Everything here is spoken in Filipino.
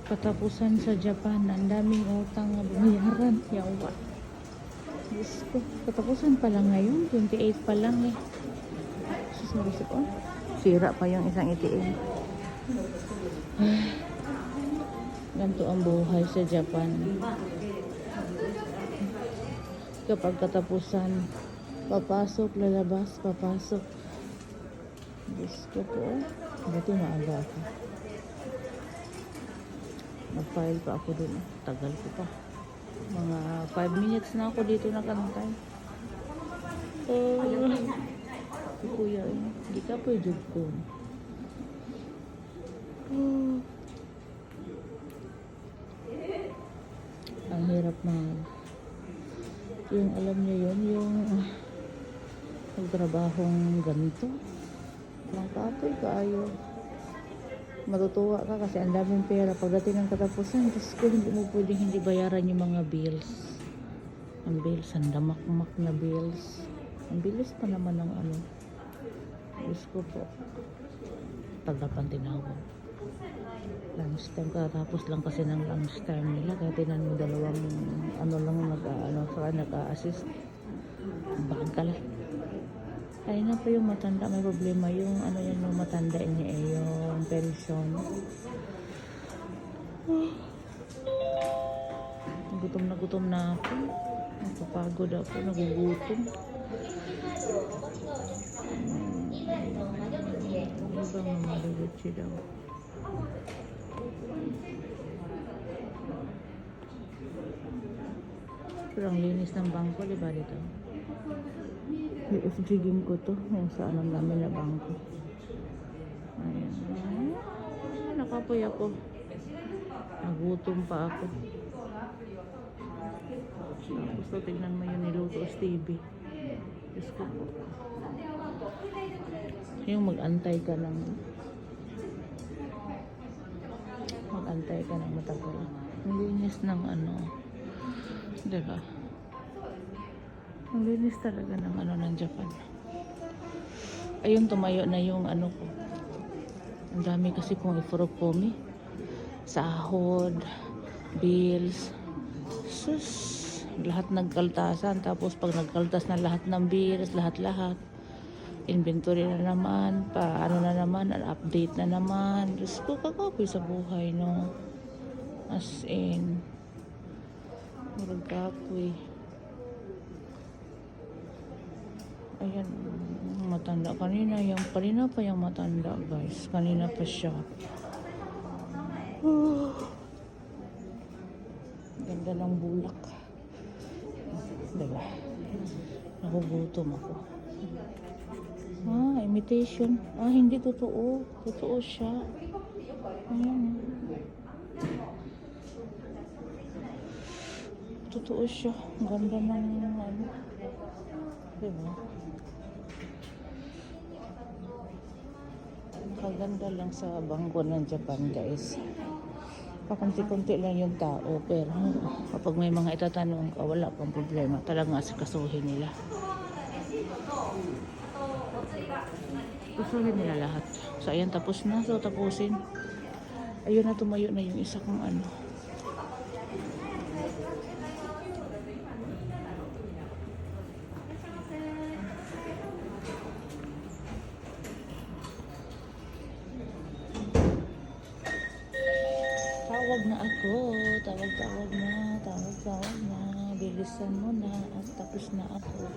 Katapusan sa Japan, ang daming utang na binayaran. Yawa. Diyos ko, katapusan pa lang ngayon, 28 pa lang eh. Susunod ko. Sira pa yung isang ATM. Ganito ang buhay sa Japan. Kapag katapusan, papasok, lalabas, papasok. Diyos ko po. Buti maaga ako. Nag-file pa ako dun. Tagal ko pa. Mga 5 minutes na ako dito nakantay. Kuya, hindi ka pwede ko. Ang hirap yung alam niyo yun, yung magtrabahong ganito. Ang kapoy kaayo. Matutuwa ka kasi ang daming pera. Pagdating ng katapusan, Diyos ko, hindi mo pwedeng hindi bayaran yung mga bills. Ang bills, ang damakmak na bills. Ang bilis pa naman ng ano. Diyos ko po. Tagal pang tinawag. Lunch time, katapos lang kasi ng lunch time nila. Kaya tinan mo dalawang ano lang nag-a-assist. Bagal. Ay na po yung matanda, may problema yung ano yan, yung matanda niya yung pension. Gutom na ako. Napapagod ako, nagugutom. Ibang malulutsi daw. Pero ang linis ng bangko, diba dito? I-FGing ko to yung sa anong namin na bangko. Ayan. Nakapoy ako. Nagutom pa ako. Tapos to, tignan mo yung niluto sa TV. Diyos ko po. Yung mag-antay ka ng matagal. Ang linis ng ano. Diba? Ang linis talaga ng ano ng Japan. Ayun, tumayo na yung ano ko. Ang dami kasi kong ifurukomi. Sahod, bills, sus, lahat nagkaltasan. Tapos pag nagkaltas na lahat ng bills, lahat-lahat. Inventory na naman, ano na naman, update na naman. Diyos ko, kakapoy sa buhay, no? As in, magkapoy. Ayan, matanda. Kanina pa yung matanda, guys. Kanina pa siya. Ganda ng bulak. Diba? Nakugutom ako. Imitation. Hindi totoo. Totoo siya. Ayan. Totoo siya. Ganda ng ano. Diba? Nakaganda lang sa bangko ng Japan, guys. Pakunti-kunti lang yung tao, pero kapag may mga itatanong ka, wala kang problema. Talagang asikasuhin nila. Kasuhin nila lahat. So, ayan, tapos na. So, tapusin. Ayun na, tumayo na yung isa kong ano. Tawag na ako. Tawag na. Bilisan mo na. At tapos na ako.